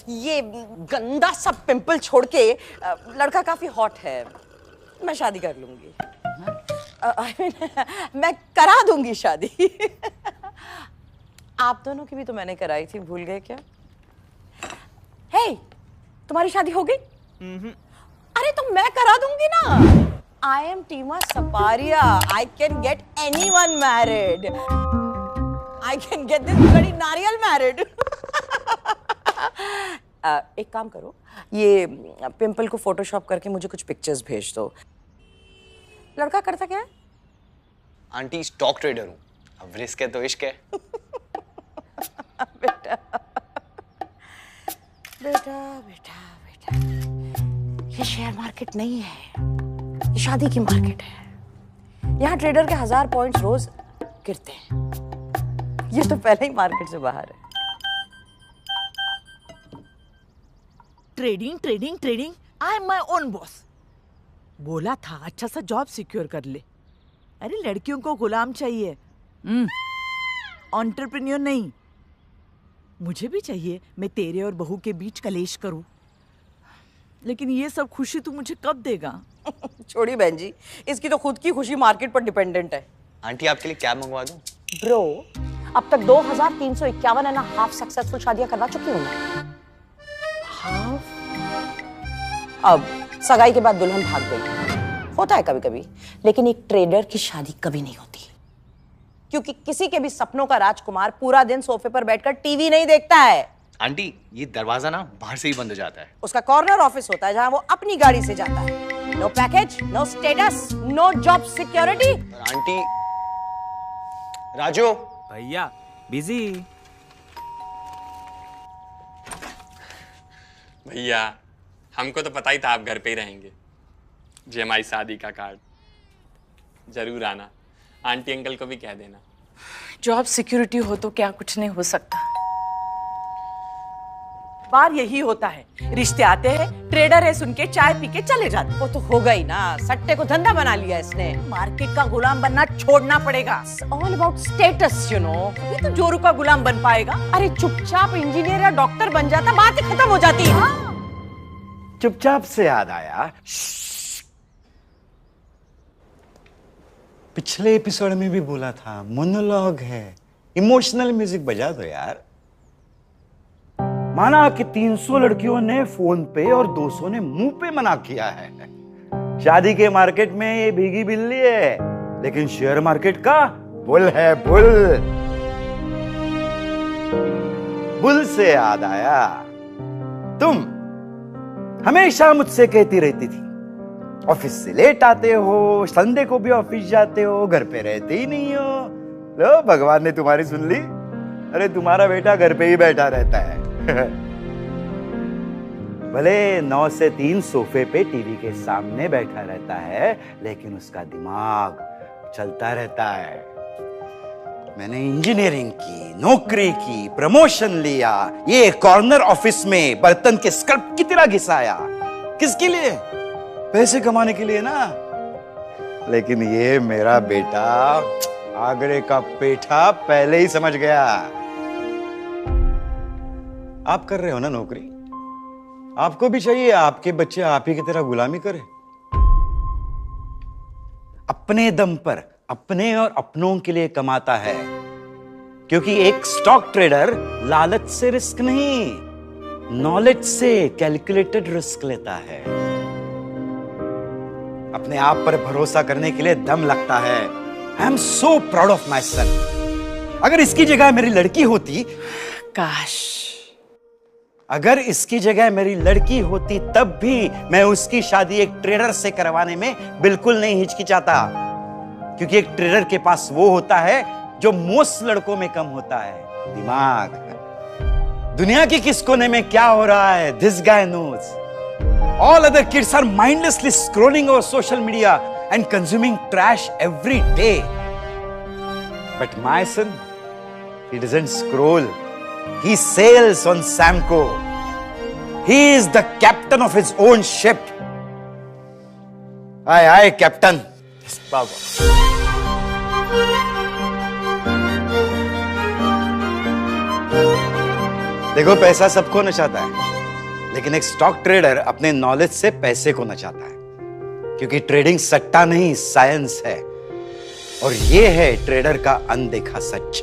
ये गंदा सा पिंपल छोड़ के लड़का काफी हॉट है, मैं शादी कर लूंगी। मैं करा दूंगी शादी। आप दोनों की भी तो मैंने कराई थी, भूल गए क्या? हे, तुम्हारी शादी हो गई? अरे तो मैं करा दूंगी ना। I am Tima Saparia. I can get anyone married. I can get this bloody नारियल married. एक काम करो, ये पिंपल को फोटोशॉप करके मुझे कुछ पिक्चर्स भेज दो। लड़का करता क्या है? आंटी स्टॉक ट्रेडर हूँ। अब रिस्क है तो इश्क है। बेटा बेटा बेटा बेटा, ये शेयर मार्केट नहीं है, ये शादी की मार्केट है। यहाँ ट्रेडर के 1000 पॉइंट्स रोज गिरते हैं। ये तो पहले ही मार्केट से बाहर है। Trading trading trading, I am my own boss. बोला था अच्छा सा जॉब सिक्योर कर ले। अरे लड़कियों को गुलाम चाहिए, एंटरप्रेन्योर नहीं। मुझे भी चाहिए मैं तेरे और बहू के बीच कलेश करूं, लेकिन ये सब खुशी तू मुझे कब देगा? छोड़ी बहन जी, इसकी तो खुद की खुशी मार्केट पर डिपेंडेंट है। आंटी आपके लिए कैब मंगवा दूं? ब्रो, अब तक 2351.5 सक्सेसफुल शादियां करवा चुकी हूं मैं। हाफ? अब सगाई के बाद दुल्हन भाग गई, होता है कभी कभी, लेकिन एक ट्रेडर की शादी कभी नहीं होती, क्योंकि किसी के भी सपनों का राजकुमार पूरा दिन सोफे पर बैठकर टीवी नहीं देखता है। आंटी ये दरवाजा ना बाहर से ही बंद हो जाता है। उसका कॉर्नर ऑफिस होता है जहां वो अपनी गाड़ी से जाता है। No package, no status, no job security. Aunty, Raju भैया बिजी। भैया हमको तो पता ही था आप घर पे ही रहेंगे। जी हमारी शादी का कार्ड जरूर आना, आंटी अंकल को भी कह देना। जॉब सिक्योरिटी हो तो क्या कुछ नहीं हो सकता। बार यही होता है, रिश्ते आते हैं, ट्रेडर है सुन के चाय पी के चले जाते। वो तो हो गई ना, सट्टे को धंधा बना लिया इसने। मार्केट का गुलाम बनना छोड़ना पड़ेगा। All about status, you know. अभी तो जोरू का गुलाम बन पाएगा। अरे चुपचाप इंजीनियर या डॉक्टर बन जाता, बात ही खत्म हो जाती। चुपचाप से याद आया, पिछले एपिसोड में भी बोला था मोनोलॉग है, इमोशनल म्यूजिक बजा दो यार। माना कि 300 लड़कियों ने फोन पे और 200 ने मुंह पे मना किया है। शादी के मार्केट में ये भीगी बिल्ली है, लेकिन शेयर मार्केट का बुल है, बुल। बुल से याद आया, तुम हमेशा मुझसे कहती रहती थी ऑफिस से लेट आते हो, संडे को भी ऑफिस जाते हो, घर पे रहते ही नहीं हो। लो भगवान ने तुम्हारी सुन ली। अरे तुम्हारा बेटा घर पे ही बैठा रहता है। भले 9 से 3 सोफे पे टीवी के सामने बैठा रहता है, लेकिन उसका दिमाग चलता रहता है। मैंने इंजीनियरिंग की, नौकरी की, प्रमोशन लिया, ये कॉर्नर ऑफिस में बर्तन के स्क्रब की तरह घिसाया। किसके लिए? पैसे कमाने के लिए ना। लेकिन ये मेरा बेटा आगरे का पेठा पहले ही समझ गया। आप कर रहे हो ना नौकरी, आपको भी चाहिए आपके बच्चे आप ही की तरह गुलामी करें। अपने दम पर अपने और अपनों के लिए कमाता है, क्योंकि एक स्टॉक ट्रेडर लालच से रिस्क नहीं, नॉलेज से कैलकुलेटेड रिस्क लेता है। अपने आप पर भरोसा करने के लिए दम लगता है। I am so proud of my son. अगर इसकी जगह मेरी लड़की होती, काश अगर इसकी जगह मेरी लड़की होती, तब भी मैं उसकी शादी एक ट्रेडर से करवाने में बिल्कुल नहीं हिचकिचाता, क्योंकि एक ट्रेडर के पास वो होता है जो मोस्ट लड़कों में कम होता है, दिमाग। दुनिया के किस कोने में क्या हो रहा है, this guy knows. All other kids are mindlessly scrolling over social media and consuming trash every day. But my son, he doesn't scroll. He sails on Samco. He is the captain of his own ship. Aye, aye, captain. Yes, Baba. देखो, पैसा सबको नचाता है, लेकिन एक stock trader अपने knowledge से पैसे को नचाता है, क्योंकि ट्रेडिंग सट्टा नहीं, साइंस है। और ये है ट्रेडर का अनदेखा सच।